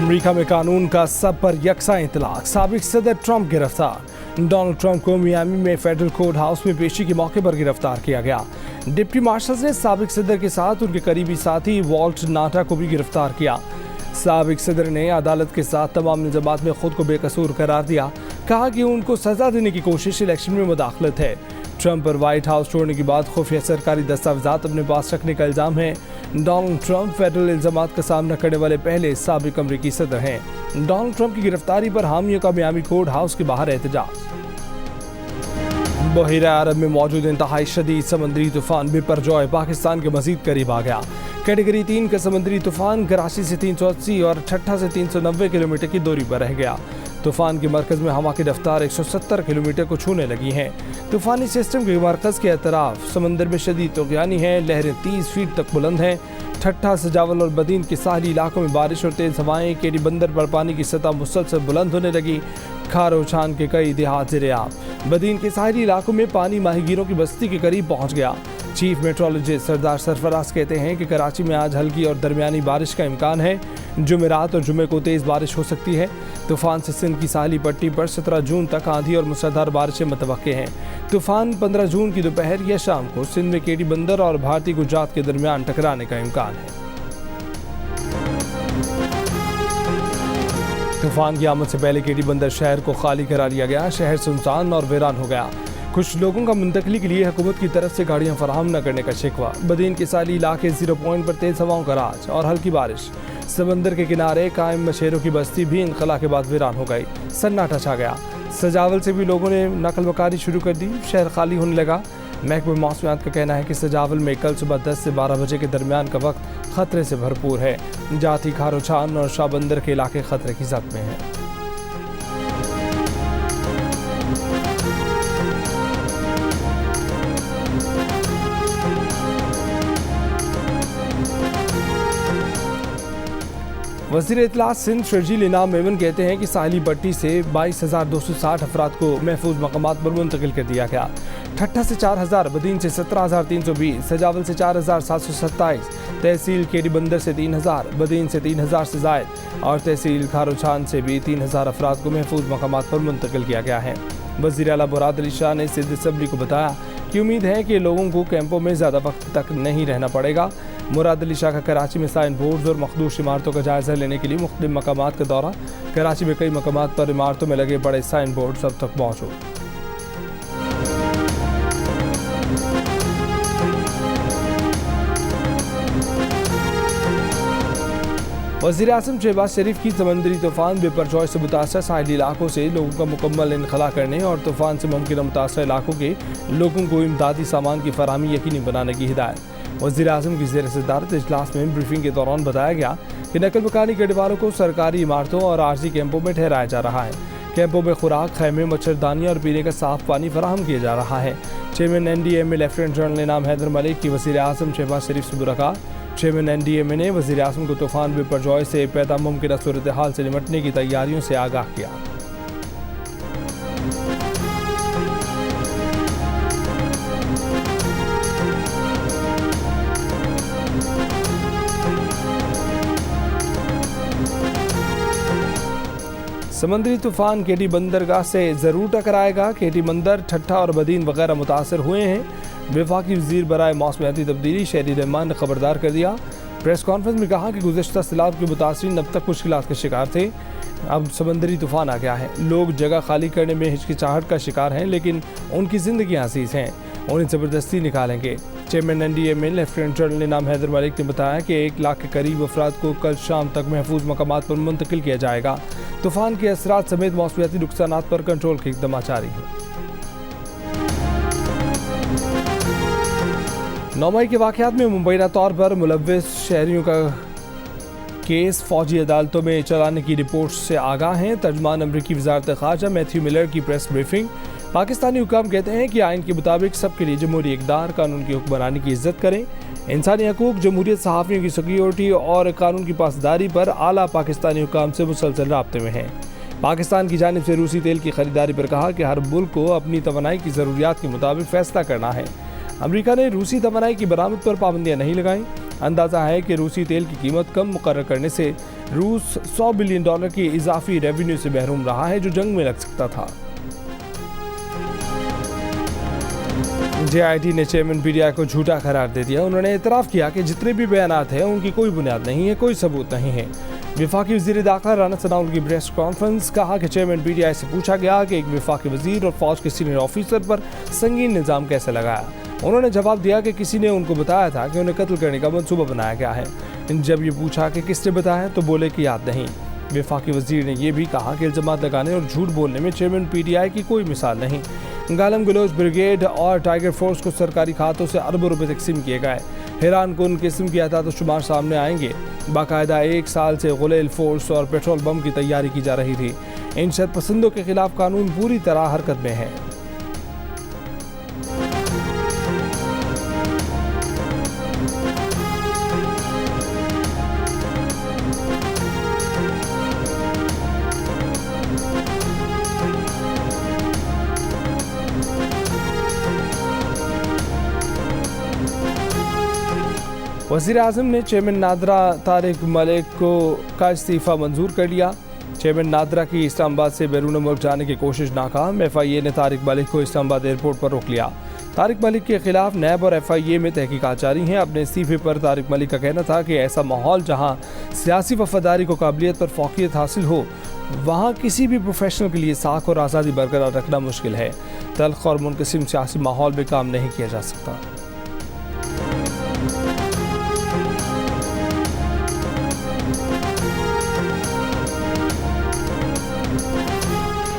America में कानून का सब पर यकसा इतलाक, साबिक सदर ट्रंप गिरफ्तार। डोनाल्ड ट्रंप को मियामी में फेडरल कोर्ट हाउस में पेशी के मौके पर गिरफ्तार किया गया। डिप्टी मार्शल्स ने साबिक सदर के साथ उनके करीबी साथी वॉल्ट नाटा को भी गिरफ्तार किया। साबिक सदर ने अदालत के साथ तमाम इल्जामात में खुद को बेकसूर करार दिया, कहा कि उनको सजा देने की कोशिश इलेक्शन में मुदाखलत है। ट्रंप पर व्हाइट हाउस छोड़ने के बाद खुफिया सरकारी दस्तावेजात अपने पास रखने का इल्जाम है। डोनाल्ड ट्रंप फेडरल इल्जामात का सामना करने वाले पहले साबिक अमरीकी सदर हैं। डोनाल्ड ट्रंप की गिरफ्तारी पर हामियों का मियामी कोर्ट हाउस के बाहर एहतजाज। बहीरा अरब में मौजूद इंतहाई शदीद समंदरी तूफान बिपरजॉय पाकिस्तान के मजीद करीब आ गया। कैटेगरी 3 का समंदरी तूफान कराची से 380 और ठट्ठा से 390 किलोमीटर की दूरी पर रह गया। तूफान के मरकज में हवा की रफ्तार 170 किलोमीटर को छूने लगी है। तूफानी सिस्टम के मरकज के अतराफ समंदर में शदीद तूफ़ानी है। लहरें 30 फीट तक बुलंद हैं। ठट्ठा, सजावल और बदीन के साहली इलाकों में बारिश और तेज हवाएं। केडी बंदर पर पानी की सतह मुसलसल बुलंद होने लगी। खारो छान के कई देहात ज़ेर-ए-आब। बदीन के साहली इलाकों में पानी माहीगीरों की बस्ती के करीब पहुंच गया। चीफ मेट्रोलॉजिस्ट सरदार सरफराज कहते हैं कि कराची में आज हल्की और दरमियानी बारिश का इम्कान है। जुमेरात और जुमे को तेज़ बारिश हो सकती है। तूफान से सिंध की साहली पट्टी पर 17 जून तक आंधी और मूसलाधार बारिशें मुतवक्के हैं। तूफान 15 जून की दोपहर या शाम को सिंध में केडी बंदर और भारतीय गुजरात के दरमियान टकराने का इम्कान है। तूफान की आमद से पहले केडी बंदर शहर को खाली करा लिया गया। शहर सुनसान और वीरान हो गया। कुछ लोगों का मुंतकली के लिए हुकूमत की तरफ से गाड़ियां फराहम न करने का शिकवा। बदीन के साली इलाके 0 पॉइंट पर तेज हवाओं का राज और हल्की बारिश। समंदर के किनारे कायम मशेरों की बस्ती भी इनखला के बाद वीरान हो गई। सन्नाटा छा गया। सजावल से भी लोगों ने नकल वकारी शुरू कर दी। शहर खाली होने लगा। महकमा मौसमियात का कहना है कि सजावल में कल सुबह 10 से 12 बजे के दरमियान का वक्त खतरे से भरपूर है। जाती, खारोछान और शाहबंदर के इलाके खतरे की जद में हैं। वज़ीर इत्तलात सिंध शर्जील इनाम मेमन कहते हैं कि साहिली पट्टी से 22,260 अफराद को महफूज मकामात पर मुंतकिल कर दिया गया। ठट्ठा से 4,000, बदीन से 17,320, सजावल से 4,727, तहसील केडी बंदर से 3,000, बदीन से 3,000 से जायद और तहसील खारोछान से भी 3,000 अफराद को महफूज मकामात पर मुंतकिल किया गया है। वज़ीर आला मुराद अली शाह ने सिंध असम्बली को बताया कि उम्मीद है कि लोगों को कैंपों में ज़्यादा वक्त तक नहीं रहना पड़ेगा। मुराद अली शाह का कराची में साइन बोर्ड्स और मखदूश इमारतों का जायज़ा लेने के लिए मुख्तलिफ मकामात का दौरा। कराची में कई मकामात पर इमारतों में लगे बड़े साइन बोर्ड्स अब तक मौजूद। वज़ीर आज़म शहबाज शरीफ की समंदरी तूफान बिपरजॉय से मुतासर साहिली इलाकों से लोगों का मुकम्मल इनखला करने और तूफान से मुमकिन मुतासर इलाकों के लोगों को इमदादी सामान की फराहमी यकीनी बनाने की हिदायत। वज़ीर आज़म की ज़ेर सदारत इजलास में ब्रीफिंग के दौरान बताया गया कि नकल मकानी करने वालों को सरकारी इमारतों और आर्जी कैंपों में ठहराया जा रहा है। कैंपों में खुराक, खैमे, मच्छरदानियाँ और पीने का साफ पानी फराहम किया जा रहा है। चेयरमैन NDMA लेफ्टिनेंट जनरल इनाम हैदर मलिक की वज़ीर आज़म शहबाज शरीफ से मुलाकात। चेयरमैन NDMA ने वज़ीर आज़म को तूफ़ान बिपरजॉय से पैदा मुमकिन सूरत हाल से निपटने की तैयारियों से आगाह किया। समंदरी तूफान केडी बंदरगाह से ज़रूर टकराएगा। केडी बंदर, ठट्ठा और बदीन वगैरह मुतासर हुए हैं। वफाकी वज़ीर बराए मौसमियाती तब्दीली शहरी रहमान ने खबरदार कर दिया। प्रेस कॉन्फ्रेंस में कहा कि गुज़श्ता सैलाब के मुतासरीन अब तक मुश्किलात के शिकार थे। अब समंदरी तूफान आ गया है। लोग जगह खाली करने में हिचकिचाहट का शिकार हैं, लेकिन उनकी ज़िंदगियाँ अजीज़ हैं। उन्हें ज़बरदस्ती निकालेंगे। चेयरमैन NDMA लेफ्टिनेंट जनरल इनाम हैदर मलिक ने बताया कि 1 लाख के करीब अफराद को कल शाम तक महफूज मकामात पर मुंतकिल किया जाएगा। तूफान के असरात समेत मौसमियाती नुकसानात पर कंट्रोल के इक़दाम जारी हैं। 9 मई के वाक़यात में मुबैना तौर पर मुलव्विस शहरियों का केस फौजी अदालतों में चलाने की रिपोर्ट से आगाह हैं। तर्जमान अमरीकी वज़ारत ख़ारजा मैथ्यू मिलर की प्रेस ब्रीफिंग। पाकिस्तानी हुकाम कहते हैं कि आइन के मुताबिक सबके लिए जमहूरी इक़दार, कानून की हुक्मरानी की इज्जत करें। इंसानी हकूक़, जमहूरियत, सहाफ़ियों की सिक्योरिटी और कानून की पासदारी पर आला पाकिस्तानी हुकाम से मुसलसल राब्ते में हैं। पाकिस्तान की जानिब से रूसी तेल की खरीदारी पर कहा कि हर मुल्क को अपनी तवानाई की ज़रूरियात के मुताबिक फ़ैसला करना है। अमरीका ने रूसी तवानाई की बरामद पर पाबंदियाँ नहीं लगाईं। अंदाज़ा है कि रूसी तेल की कीमत कम मुकर्रर करने से रूस $100 बिलियन की इजाफी रेवेन्यू से महरूम रहा है जो जंग में लग सकता था। JIT ने चेयरमैन PTI को झूठा करार दे दिया। उन्होंने इतराफ़ किया कि जितने भी बयानात हैं उनकी कोई बुनियाद नहीं है, कोई सबूत नहीं है। वफाकी वज़ीर दाखिला राना सनाउल्लाह की प्रेस कॉन्फ्रेंस, कहा कि चेयरमैन PTI से पूछा गया कि एक वफाकी वज़ीर और फौज के सीनियर ऑफिसर पर संगीन इल्ज़ाम कैसे लगाया। उन्होंने जवाब दिया कि किसी ने उनको बताया था कि उन्हें कत्ल करने का मंसूबा बनाया गया है। जब ये पूछा कि किसने बताया तो बोले कि याद नहीं। वफाकी वज़ीर ने यह भी कहा कि इल्ज़ामात लगाने और झूठ बोलने में चेयरमैन PTI की कोई मिसाल नहीं। गालम गलोच ब्रिगेड और टाइगर फोर्स को सरकारी खातों से अरबों रुपए तकसीम किए गए। हैरान कुन किस्म की अदाद शुमार सामने आएंगे। बाकायदा 1 साल से गुलेल फोर्स और पेट्रोल बम की तैयारी की जा रही थी। इन शरपसंदों के खिलाफ कानून पूरी तरह हरकत में है। वज़ीर आज़म ने चेयरमैन नादरा तारिक मलिक का इस्तीफ़ा मंजूर कर लिया। चेयरमैन नादरा की इस्लामाबाद से बैरून मुल्क जाने की कोशिश नाकाम। FIA ने तारिक मलिक को इस्लामाबाद एयरपोर्ट पर रोक लिया। तारिक मलिक के खिलाफ नैब और FIA में तहकीकात जारी हैं। अपने इस्तीफ़े पर तारिक मलिक का कहना था कि ऐसा माहौल जहां सियासी वफादारी को काबिलियत पर फौकियत हासिल हो, वहाँ किसी भी प्रोफेशनल के लिए साख और आज़ादी बरकरार रखना मुश्किल है। तल्ख और मुनक़सिम सियासी माहौल में काम नहीं किया जा सकता।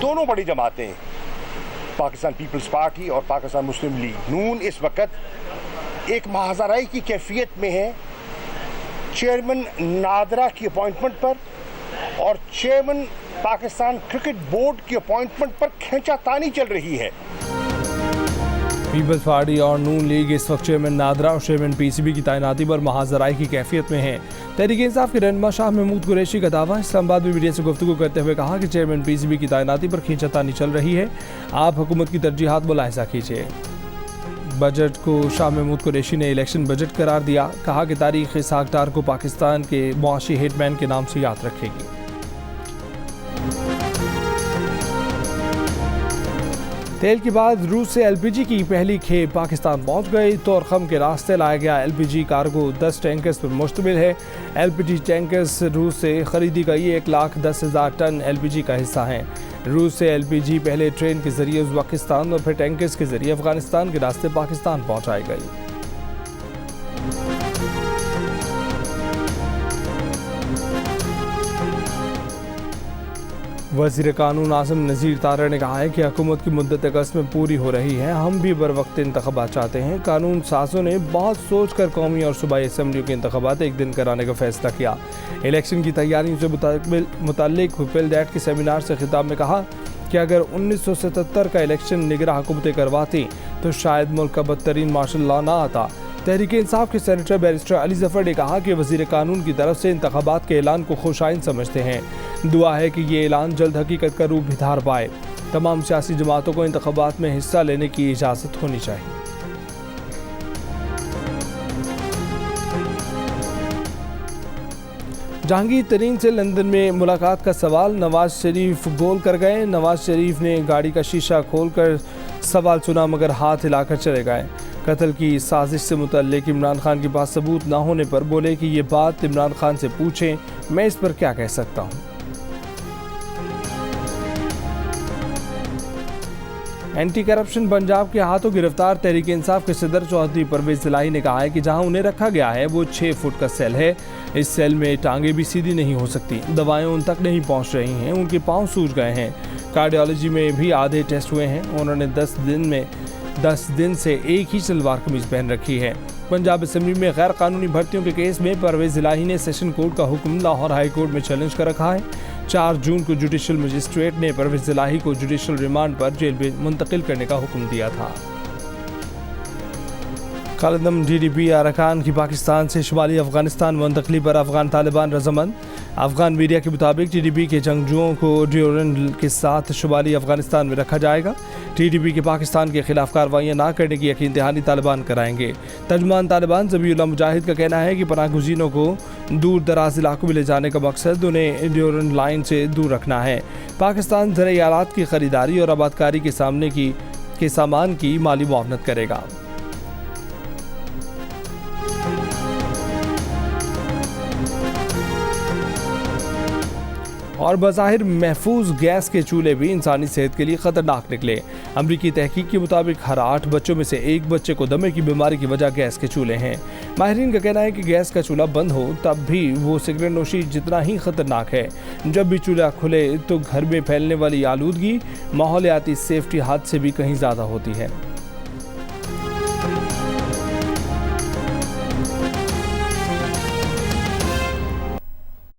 दोनों बड़ी जमातें, पाकिस्तान पीपल्स पार्टी और पाकिस्तान मुस्लिम लीग नून, इस वक्त एक महाजराई की कैफियत में है चेयरमैन नादरा की अपॉइंटमेंट पर और चेयरमैन पाकिस्तान क्रिकेट बोर्ड की अपॉइंटमेंट पर खींचातानी चल रही है। पीपल्स पार्टी और नून लीग इस वक्त चेयरमैन नादरा और चेयरमैन PCB की तैनाती पर महाजराई की कैफियत में है। तहरीक इंसाफ के रहनुमा शाह महमूद कुरैशी का दावा। इस्लामाबाद में मीडिया से गुफ्तगू करते हुए कहा कि चेयरमैन PCB की तैनाती पर खींचातानी चल रही है। आप हुकूमत की तरजीहात मुलाहिजा कीजिए। बजट को शाह महमूद कुरैशी ने इलेक्शन बजट करार दिया। कहा कि तारीख साख्तार को पाकिस्तान के मुआशी हिटमैन के नाम से याद रखेगी। तेल के बाद रूस से LPG की पहली खेप पाकिस्तान पहुंच गई। तोरखम के रास्ते लाया गया LPG कार्गो 10 टैंकर्स पर मुश्तमिल है। LPG टैंकर्स रूस से खरीदी गई 1,10,000 टन LPG का हिस्सा हैं। रूस से LPG पहले ट्रेन के जरिए उज़्बेकिस्तान और फिर टैंकर्स के जरिए अफगानिस्तान के रास्ते पाकिस्तान पहुंचाई गई। वज़ीर कानून आज़म नज़ीर तारड़ ने कहा है कि हुकूमत की मुद्दत अगस्त में पूरी हो रही है। हम भी बर वक्त इंतख़ाबात चाहते हैं। कानून साजों ने बहुत सोच कर कौमी और सूबाई असम्बलियों के इंतख़ाबात एक दिन कराने का फैसला किया। इलेक्शन की तैयारियों से मुताल्लिक हुपिल डैट के सेमिनार से खिताब में कहा कि अगर 1977 का इलेक्शन निगरां हुकूमतें करवाती तो शायद मुल्क का बदतरीन मार्शल लॉ ना आता। तहरीक इंसाफ के सेनेटर बैरिस्टर अली जफर ने कहा कि वज़ीर कानून की तरफ से इंतख़ाबात के ऐलान को खुशाइन समझते हैं। दुआ है कि ये ऐलान जल्द हकीकत का रूप धार पाए। तमाम सियासी जमातों को इंतख़ाबात में हिस्सा लेने की इजाज़त होनी चाहिए। जहांगीर तरीन से लंदन में मुलाकात का सवाल। नवाज शरीफ गोल कर गए। नवाज शरीफ ने गाड़ी का शीशा खोलकर सवाल सुना मगर हाथ हिलाकर चले गए। कत्ल की साजिश से मुतल्लिक इमरान खान के पास सबूत ना होने पर बोले कि ये बात इमरान खान से पूछें, मैं इस पर क्या कह सकता हूँ। एंटी करप्शन पंजाब के हाथों गिरफ्तार तहरीक इंसाफ के सदर चौधरी परवेज इलाही ने कहा है कि जहां उन्हें रखा गया है वो 6 फुट का सेल है। इस सेल में टांगे भी सीधी नहीं हो सकती, दवाएं उन तक नहीं पहुंच रही हैं, उनके पांव सूज गए हैं। कार्डियोलॉजी में भी आधे टेस्ट हुए हैं। उन्होंने 10 दिन से एक ही सलवार कमीज पहन रखी है। पंजाब असेंबली में गैर कानूनी भर्तियों के केस में परवेज इलाही ने सेशन कोर्ट का हुक्म लाहौर हाई कोर्ट में चैलेंज कर रखा है। 4 जून को जुडिशल मजिस्ट्रेट ने परवेज इलाही को जुडिशल रिमांड पर जेल में मुंतकिल करने का हुक्म दिया था। कालदम TDP अरकान की पाकिस्तान से शुमाली अफगानिस्तान मुंतकली पर अफगान तालिबान रजामंद। अफगान मीडिया के मुताबिक TDP के जंगजुओं को ड्यूरन के साथ शुमाली अफगानिस्तान में रखा जाएगा। TDP के पाकिस्तान के खिलाफ कार्रवाइयाँ न करने की यकीन दहानी तालिबान कराएंगे। तर्जुमान तालिबान ज़बीउल्लाह मुजाहिद का कहना है कि पनाह गुज़ीनों को दूर दराज इलाकों में ले जाने का मकसद उन्हें ड्यूरन लाइन से दूर रखना है। पाकिस्तान ज़राई आलात की खरीदारी और आबादकारी के सामान की माली मुआवनत करेगा। और बज़ाहिर महफूज गैस के चूल्हे भी इंसानी सेहत के लिए ख़तरनाक निकले। अमरीकी तहकीक के मुताबिक हर 8 बच्चों में से एक बच्चे को दमे की बीमारी की वजह गैस के चूल्हे हैं। माहिरीन का कहना है कि गैस का चूल्हा बंद हो तब भी वो सिगरेट नोशी जितना ही ख़तरनाक है। जब भी चूल्हा खुले तो घर में फैलने वाली आलूदगी माहौलियाती सेफ्टी हादसे भी कहीं ज़्यादा होती है।